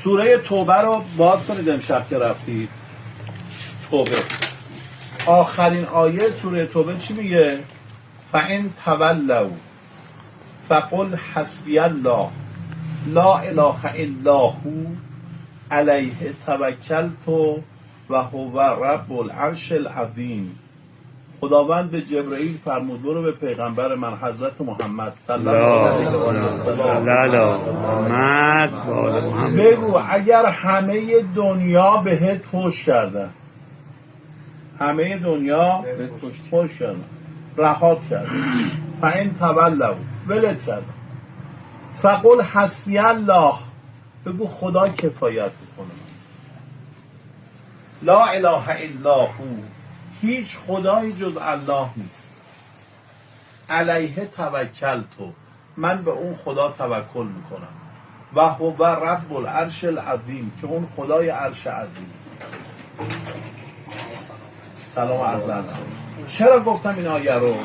سوره توبه رو باز کنید امشب که رفتید. توبه آخرین آیه سوره توبه چی میگه؟ فَإِن تَوَلَّوْا فَقُلْ حَسْبِيَ اللَّهُ لا اله الا هو علیه توکلت و هو رب العرش العظیم. خداوند به جبرئیل فرمود برو به پیغمبر من حضرت محمد صلی الله علیه و سلم بگو اگر همه دنیا بهت فحش کردن، همه دنیا بهت فحش کردن، رهات کردن، فإن تولوا ولت کردن، فقل حسبی الله بگو خدا کفایت میکنه، لا اله الا هو هیچ خدایی جز الله نیست، علیه توکلت من به اون خدا توکل میکنم، و هو رب العرش العظیم که اون خدای عرش عظیم. سلام عرض ادب. چرا گفتم این آیه رو؟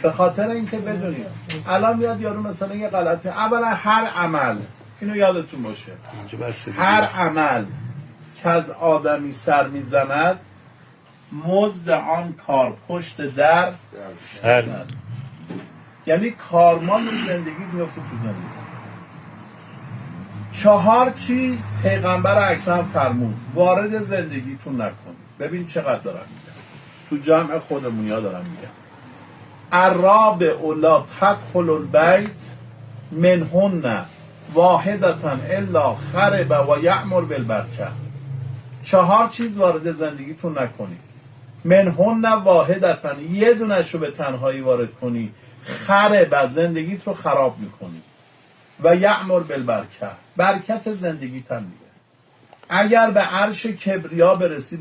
به خاطر اینکه بدونید الان میاد یارو مثلا یه غلطی، اولا هر عمل، اینو یادتون باشه، هر عمل که از آدمی سر میزند مزد آن کار پشت در سر، یعنی کارمان زندگی میفته تو زندگی. 4 چیز پیغمبر اکرم فرمود وارد زندگیتون نکنید. ببین چقدر دارم میگم، تو جمع خودمونیا دارم میگم. الرابع لا تدخل البیت منهن واحدتا الا خرب و یأمر بالبرکه. 4 چیز وارد زندگیتون نکنید. منهن واحدتا، یه دونش رو به تنهایی وارد کنی خرب زندگیت رو خراب میکنی، و یأمر بالبرکه برکت زندگیت هم میده. اگر به عرش کبریا برسی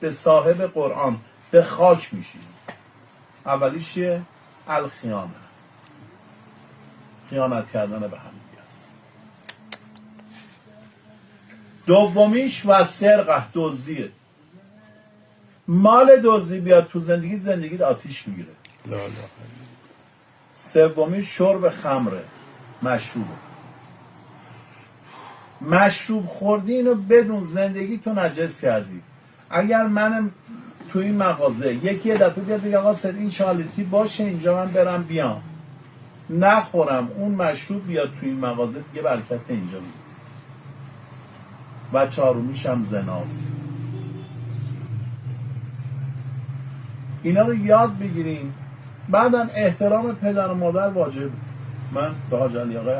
به صاحب قرآن به خاک میشی. اولیش چیه؟ الخیانه، خیانت کردن به هم دیگه است. دومیش و سرقه، دزدیه. مال دزدی بیاد تو زندگی، زندگیت آتیش میگیره. سومیش شرب خمره، مشروب خوردی، اینو بدون زندگی تو نجس کردی. اگر من تو این مغازه یکی یه دفعه بیاد بگه آقا این چالیتی باشه اینجا من برم بیام نخورم، اون مشروب بیاد تو این مغازه دیگه برکت اینجا میده. و 4میش هم زناست. اینا رو یاد بگیریم. بعدم احترام پدر و مادر واجب. من به حاج علی آقای